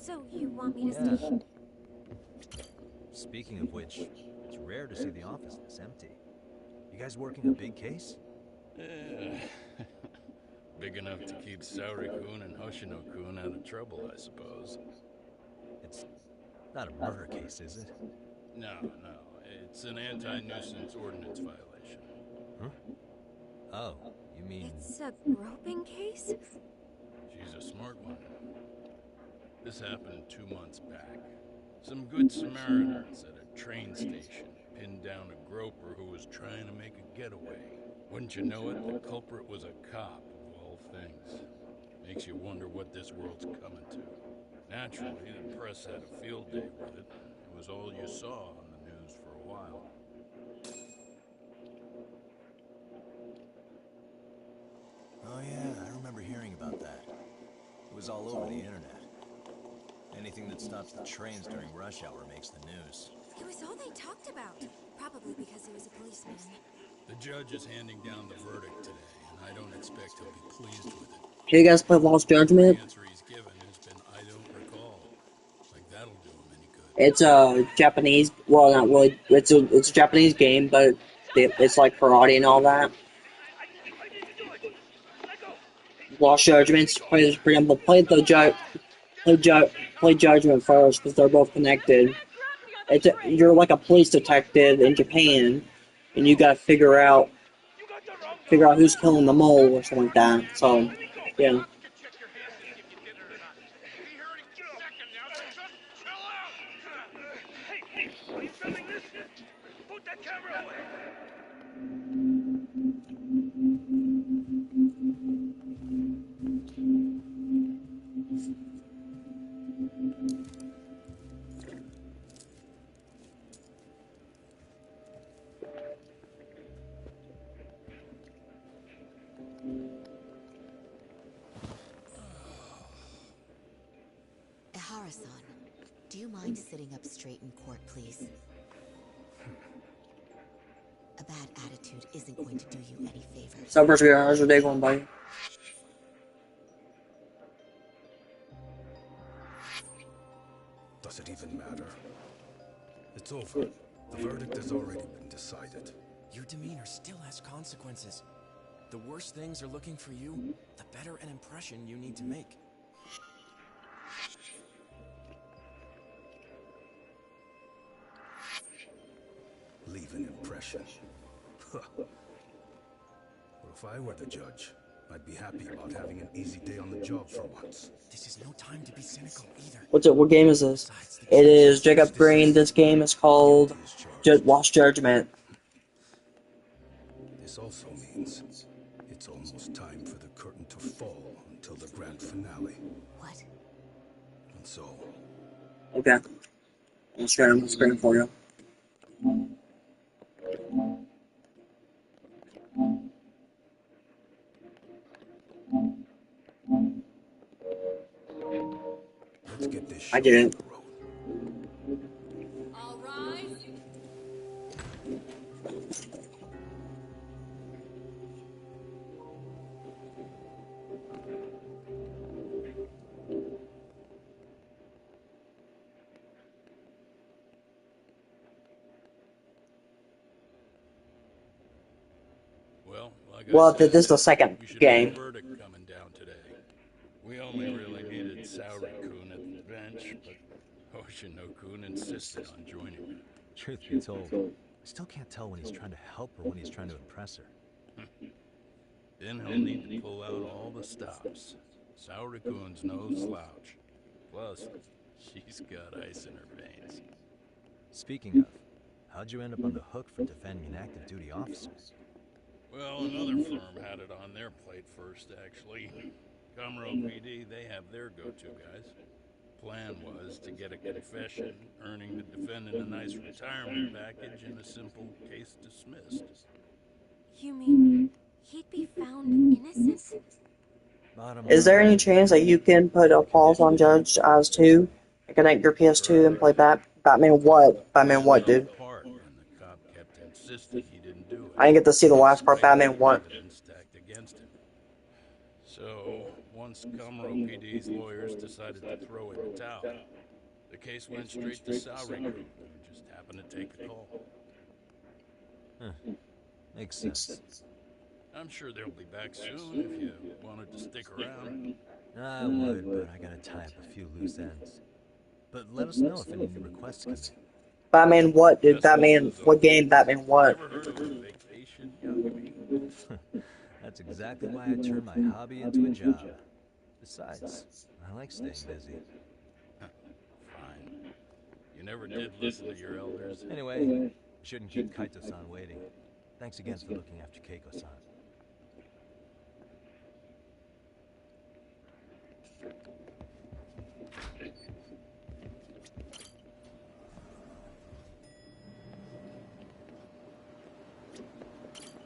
So you want me to stay? Speaking of which, it's rare to see the office this empty. You guys working a big case? Yeah. Big enough to keep Saori-kun and Hoshino-kun out of trouble, I suppose. It's not a murder case, is it? No. It's an anti-nuisance ordinance violation. Huh? Oh, you mean... It's a groping case? She's a smart one. This happened 2 months back. Some good Samaritans at a train station pinned down a groper who was trying to make a getaway. Wouldn't you know it, the culprit was a cop, of all things. Makes you wonder what this world's coming to. Naturally, the press had a field day with it. It was all you saw on the news for a while. Oh yeah, I remember hearing about that. It was all over the internet. Anything that stops the trains during rush hour makes the news. It was all they talked about. Probably because he was a policeman. The judge is handing down the verdict today, and I don't expect he'll be pleased with it. Can you guys play Lost Judgment? The answer he's given has been, I don't recall. Like that'll do him any good. It's a Japanese, well, not really, it's a Japanese game, but it's like karate and all that. Lost Judgment, play Judgment first, because they're both connected. You're like a police detective in Japan, and you gotta figure out who's killing the mole or something like that. So, yeah. Ihara-san, do you mind sitting up straight in court, please? A bad attitude isn't going to do you any favors. So, first, how's your day going, buddy? Does it even matter? It's over. The verdict has already been decided. Your demeanor still has consequences. The worse things are looking for you, the better an impression you need to make. Leave an impression. Well, if I were the judge, I'd be happy about having an easy day on the job for once. This is no time to be cynical either. What game is this? It is Jacob Green. This game is called Lost Judgment. This also means it's almost time for the curtain to fall until the grand finale. What? And so... Okay. I'm screen for you. Let's get this I didn't. All rise. Well, This is the second game. Verdict coming down today. We only really needed Saori-kun at the bench, but Hoshino-kun insisted on joining me. Truth be told, I still can't tell when he's trying to help or when he's trying to impress her. Then he'll need to pull out all the stops. Saori-kun's no slouch. Plus, she's got ice in her veins. Speaking of, how'd you end up on the hook for defending an active duty officer? Well, another firm had it on their plate first, actually. Comro PD, they have their go-to guys. Plan was to get a confession, earning the defendant a nice retirement package and a simple case dismissed. You mean he'd be found innocent? Is there any chance that you can put a pause on Judge as 2 and connect your PS2 and play Batman what? Batman what, dude? And the cop kept insisting he didn't do it. I didn't get to see the last part, Batman what? Evidence stacked against him. So, once Comro PD's lawyers decided to throw in the towel, the case went straight to Salary Group, who just happened to take the call. Huh. Makes sense. I'm sure they'll be back soon if you wanted to stick around. I would, but I gotta tie up a few loose ends. But let us know if any new requests come in. Batman what, dude? Yes, Batman, Mrs. what game? Batman what? Ever heard of a vacation, Yagami? That's exactly why I turned my hobby into a job. Besides, I like staying busy. Fine. You never did listen to your elders. Anyway, shouldn't keep Kaito-san waiting. Thanks again for looking after Keiko-san.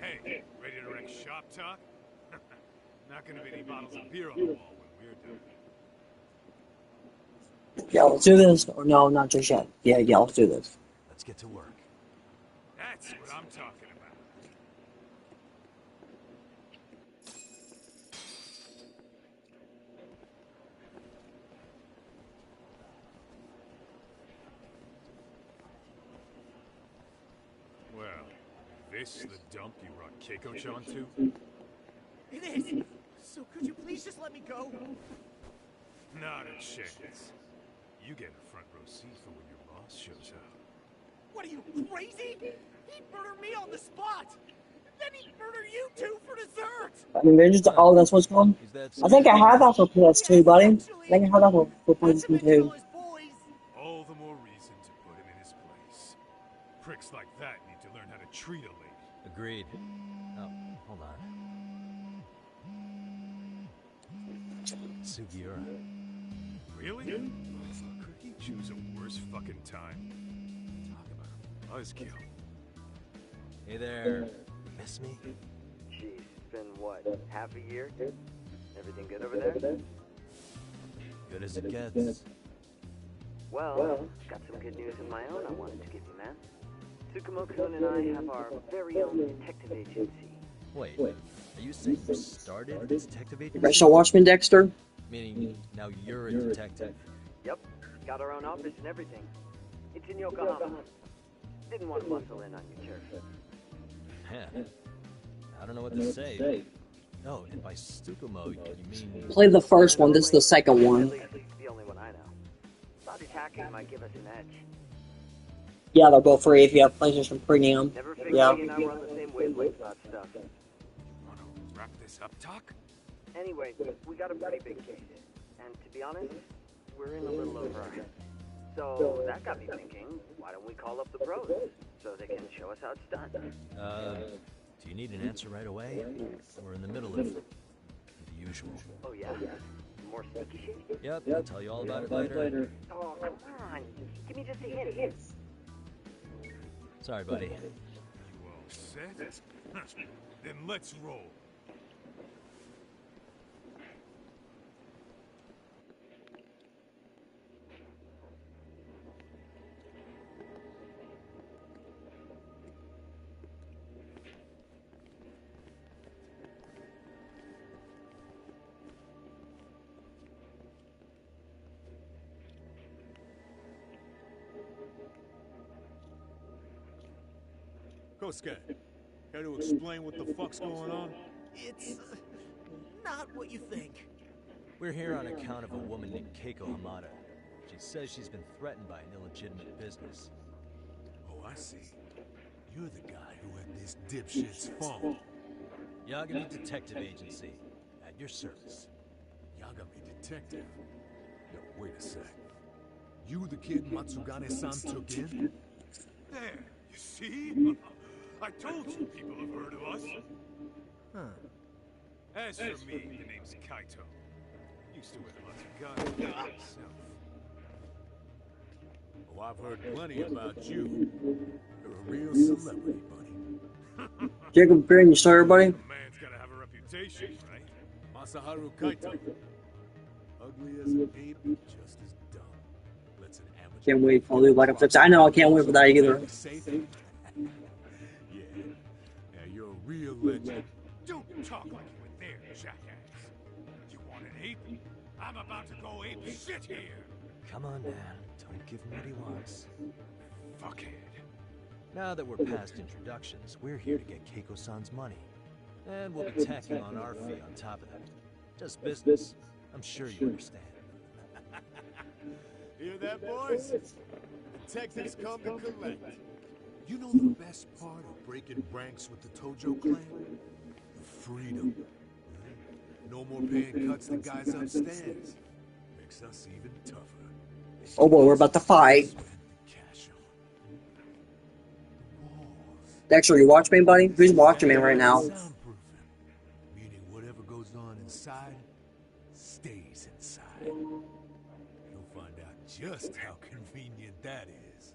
Hey, ready to wreck shop talk? Not gonna be any bottles of beer on the wall when we're done. Yeah, let's do this. Or no, not just yet. Yeah, let's do this. Let's get to work. That's what I'm talking about. Well, this the dump you brought Keiko-chan to? It is! So could you please just let me go? Not a chance. You get a front row seat for when your boss shows up. What are you, crazy? He'd murder me on the spot! Then he'd murder you two for dessert! I mean, they're just, oh, that's what's called? Is that I think I have that for PS2, buddy. I think I have that for PlayStation 2. All the more reason to put him in his place. Pricks like that need to learn how to treat a lady. Agreed. Oh, hold on. Sugiura. Really? Could he choose a worse fucking time? Talk about a buzzkill. Hey there. Miss me? Geez, it's been what, half a year? Everything good over there? Good as it gets. Well, got some good news of my own I wanted to give you, man. Tsukumo-kun and I have our very own detective agency. Wait, are you saying you started a detective agency? Special Watchman Dexter? Meaning now you're a detective? Yep, got our own office and everything. It's in Yokohama. Didn't want to muscle in on your turf. Man, I don't know what to say. Oh, and by Tsukumo, you mean... Play the first one, this is the second one. At least the only one I know. Thought attacking might give us an edge. Yeah, they're both free if you have PlayStation Premium. Never figured Yeah. he and I were on the same wavelength about stuff. Wanna wrap this up, Talk? Anyway, we got a pretty big case. And to be honest, we're in a little over our heads. So that got me thinking, why don't we call up the pros so they can show us how it's done? Do you need an answer right away? We're in the middle of the usual. Oh yeah? More sneaky shit? Yep, I'll tell you all about it later. Oh, come on. Give me just a hint. Sorry, buddy. You all set? Then let's roll. Kosuke, care to explain what the fuck's going on? It's not what you think. We're here on account of a woman named Keiko Hamada. She says she's been threatened by an illegitimate business. Oh, I see. You're the guy who had this dipshit's phone. Yagami Detective Agency, at your service. Yagami Detective? Yo, wait a sec. You the kid Matsugane-san took in? There, you see? I told you people have heard of us. Huh. As for me, the name's Kaito. Used to wear the Matsugane myself. Oh, I've heard plenty about you. You're a real celebrity, buddy. Jacob Green, you saw everybody? A man's gotta have a reputation, right? Masaharu Kaito. Ugly as an ape, just as dumb. Let's an amateur. Can't wait for Blue Black Ops 6. I know, I can't wait for that either. Yeah, you're a real legend. Don't talk like you were there, jackass. want an ape? I'm about to go ape shit here. Come on, man. Don't give him what he wants. Fuckhead. Now that we're past introductions, we're here to get Keiko-san's money. And we'll be tacking on our fee on top of that. Just business. I'm sure you understand. Hear that, boys? Detectives come to collect. You know the best part of breaking ranks with the Tojo clan? The freedom. No more paying cuts to guys upstairs. Makes us even tougher. Oh boy, we're about to fight. Dexter, you watch me, buddy? Who's watching me right now? Soundproofing, meaning whatever goes on inside stays inside. You'll find out just how convenient that is.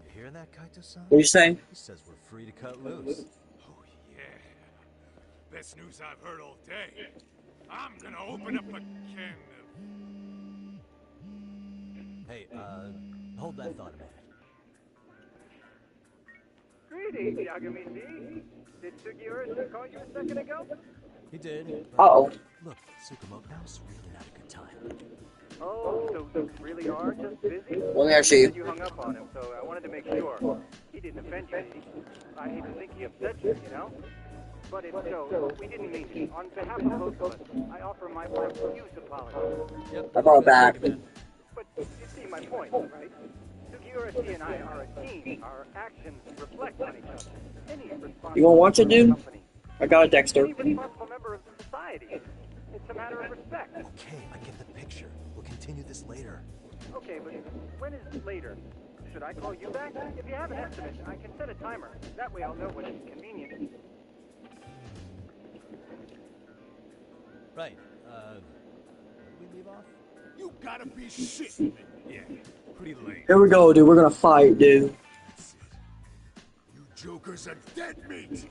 You hear that, Kaito-san? What are you saying? He says we're free to cut loose. Oh yeah. Best news I've heard all day. I'm gonna open up a can of... Hey, hold that thought a minute. Greetings, Yagami-san. Did Sugiura call you a second ago? He did. Uh-oh. Look, Tsukumo, now's really not a good time. Oh, so you really are just busy? Let me ask you. You hung up on him, so I wanted to make sure. He didn't offend you. I hate to think he upset you, you know? But if so, we didn't mean to. On behalf of both of us, I offer my profuse apologies. Yep. I brought it back. But you see my point, right? Sugiura and I are a team. Our actions reflect on each other. Any responsible You wanna watch it, dude? company, I got it, Dexter. any responsible member of society. It's a matter of respect. Okay, I get the picture. We'll continue this later. Okay, but when is later? Should I call you back? If you have an estimate, I can set a timer. That way I'll know when it's convenient. Right, where did we leave off? You gotta be shitting me. Yeah, pretty lame. Here we go, dude. We're gonna fight, dude. That's it. You jokers are dead meat.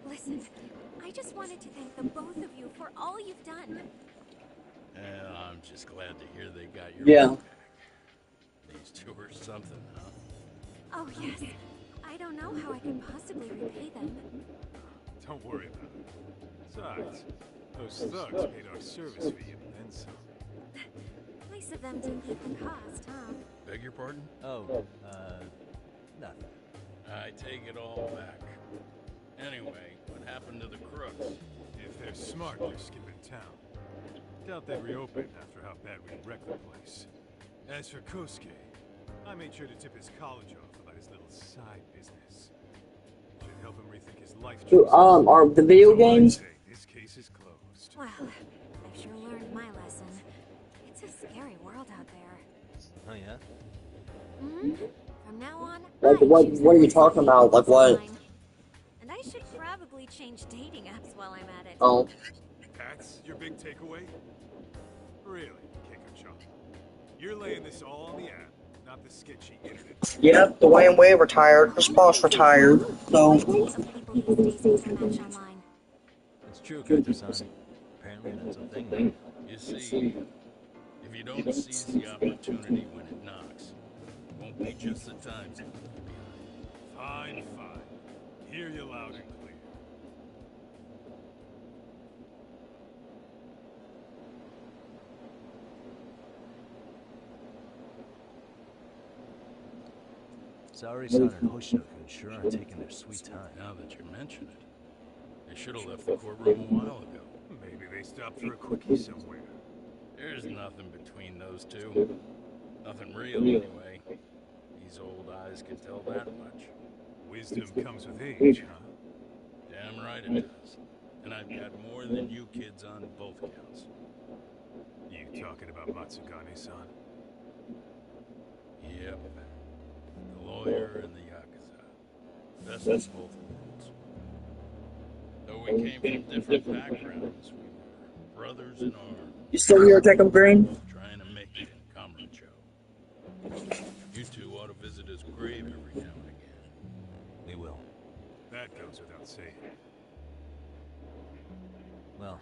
Listen, I just wanted to thank the both of you for all you've done. Yeah, I'm just glad to hear they got your Yeah. money back. These two are something, huh? Oh, yes. I don't know how I can possibly repay them. Don't worry about it. Besides, those thugs paid our service fee and then some. Nice of them to meet the cost, huh? Beg your pardon? Oh, nothing. I take it all back. Anyway, what happened to the crooks? If they're smart, they're skipping town. Doubt they reopen after how bad we wrecked the place. As for Kosuke, I made sure to tip his college off about his little side business. Should help him rethink his life Dude, choices. are the video So I'd games? say this case is closed. Well, I've sure learned my lesson. It's a scary world out there. Oh, yeah? Hmm? From now on, Like, I what choose are you wisely. talking about? Like, what? And I should probably change dating apps while I'm at it. Oh. That's your big takeaway? Really, Keiko-chan? You're laying this all on the app, not the sketchy internet. Yep, Dwayne Wade retired. Chris Bosh retired. So, Plenty of people these days match online. It's true, Kaito-san. Apparently that's a thing now. You see, if you don't seize the opportunity when it knocks, it won't be just the times you leave behind. Fine, fine. Hear you loud and clear. Saori-san and Hoshino-kun sure are taking their sweet time. Now that you mention it, they should have left the courtroom a while ago. Maybe they stopped for a quickie somewhere. There's nothing between those two. Nothing real, anyway. These old eyes can tell that much. Wisdom comes with age, huh? Damn right it does. And I've got more than you kids on both counts. You talking about Matsugane-san? Yep. The lawyer and the Yakuza. Best of both worlds. Though we came from different backgrounds, we were brothers in arms. You still here, Jacob Green? Trying to make it in Kamurocho. You two ought to visit his grave every now and again. We will. That goes without saying. Well,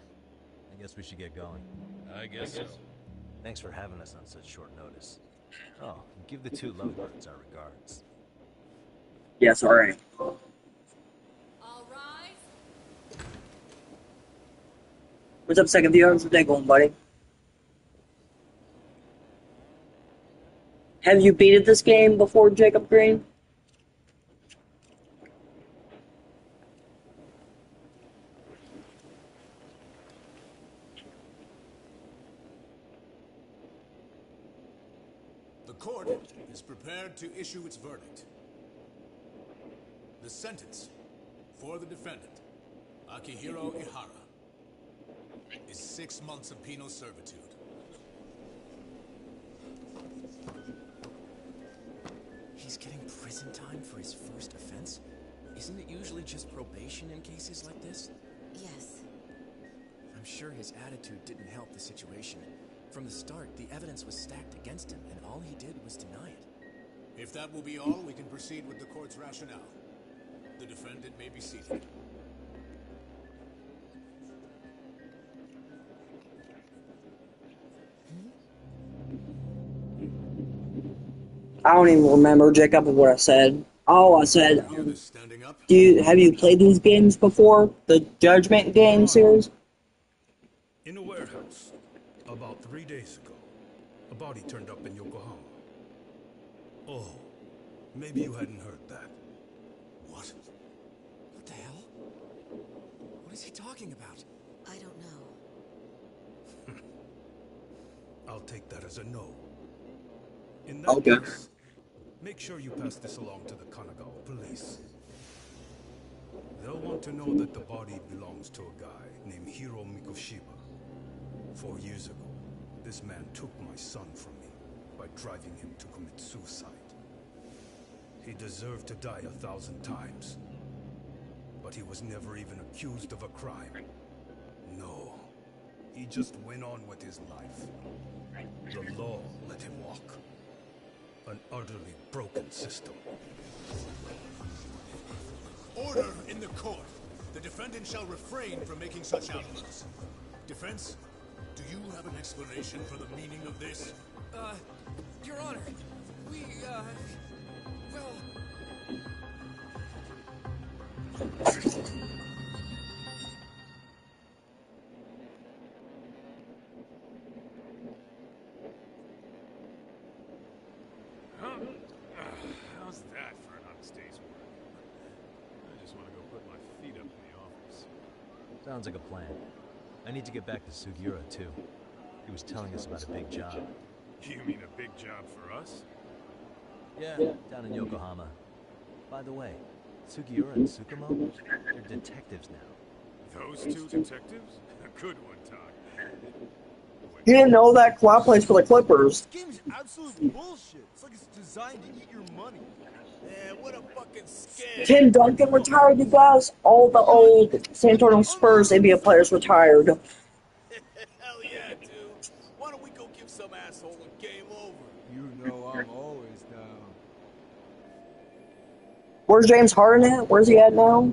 I guess we should get going. I guess so. Thanks for having us on such short notice. Oh, and give the two lovebirds our regards. Yes, alright. All rise. What's up, second viewer? How's the day going, buddy? Have you beaten this game before, Jacob Green? The court is prepared to issue its verdict. The sentence for the defendant, Akihiro Ihara, is 6 months of penal servitude. He's getting prison time for his first offense? Isn't it usually just probation in cases like this? Yes. I'm sure his attitude didn't help the situation. From the start, the evidence was stacked against him, and all he did was deny it. If that will be all, we can proceed with the court's rationale. The defendant may be seated. I don't even remember, Jacob, what I said. Oh, I said, Standing up. have you played these games before? The Judgment game series? In a warehouse, about 3 days ago, a body turned up in Yokohama. Oh, maybe you hadn't heard that. What? What the hell? What is he talking about? I don't know. I'll take that as a no. In that Okay. case, make sure you pass this along to the Kanagawa police. They'll want to know that the body belongs to a guy named Hiro Mikoshiba. 4 years ago, this man took my son from me by driving him to commit suicide. He deserved to die 1,000 times, but he was never even accused of a crime. No, he just went on with his life. The law let him walk. An utterly broken system. Order in the court. The defendant shall refrain from making such outbursts. Defense, do you have an explanation for the meaning of this? Your Honor, we, well... How's that for an honest day's work? I just want to go put my feet up in the office. Sounds like a plan. I need to get back to Sugiura, too. He was telling us about a big job. You mean a big job for us? Yeah, down in Yokohama. By the way, Sugiura and Tsukumo, they're detectives now. Those two detectives? A good one, Todd. You didn't know that? Kawhi plays for the Clippers. This game's absolute bullshit. It's like it's designed to eat your money. Man, what a fucking scam. Tim Duncan retired, you guys. All the old San Antonio Spurs NBA players retired. Hell yeah, dude. Why don't we go give some asshole a game over? You know I'm always down. Where's James Harden at? Where's he at now?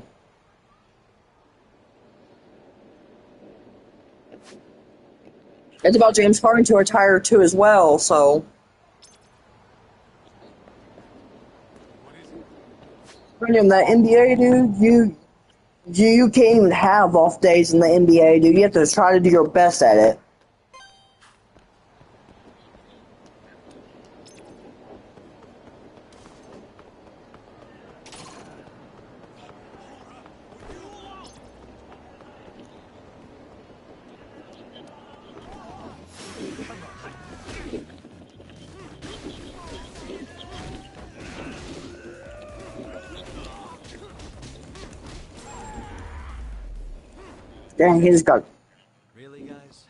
It's about James Harden to retire too as well, so. In the NBA, dude, you can't even have off days in the NBA, dude. You have to try to do your best at it. Dang, he's got. Really, guys?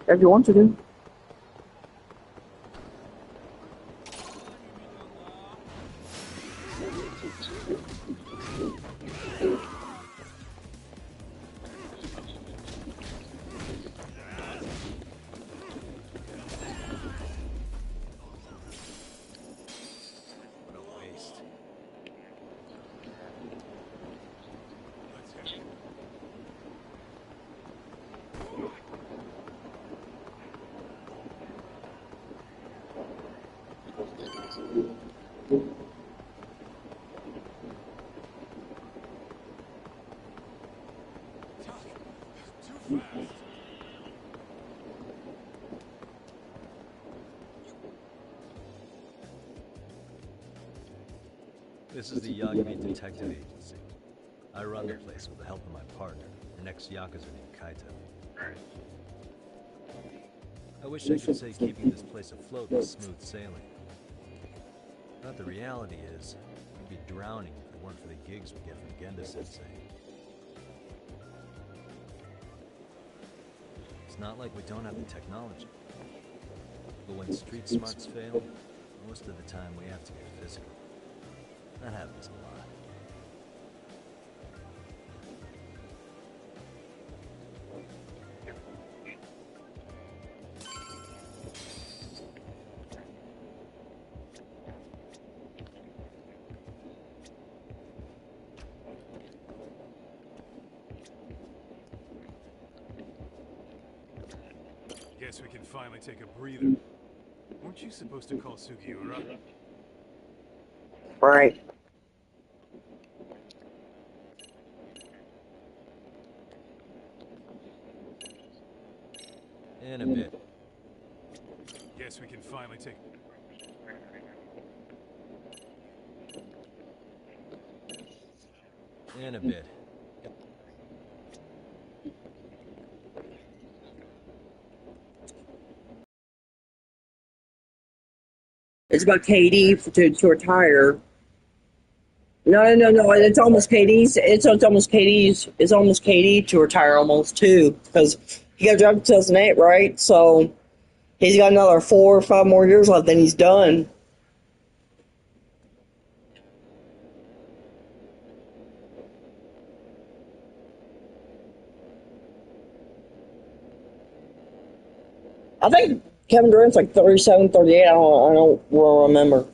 If you want to do. What a waste. This is the Judgement Detective Agency. I run the place with the help of my partner, an ex-Yakuza named Kaito. I wish I could say keeping this place afloat was smooth sailing. But the reality is, we'd be drowning if it weren't for the gigs we get from Genda-sensei. It's not like we don't have the technology. But when street smarts fail, most of the time we have to get physical. That happens a lot. Guess we can finally take a breather. Weren't you supposed to call Sugiura? Right. In a bit. Guess we can finally take... In a bit. It's about KD to retire. No. It's almost KD's. It's almost KD's. It's almost KD to retire almost too, because he got drafted in 2008, right? So he's got another 4 or 5 more years left, then he's done. I think Kevin Durant's like 37, 38. I don't remember.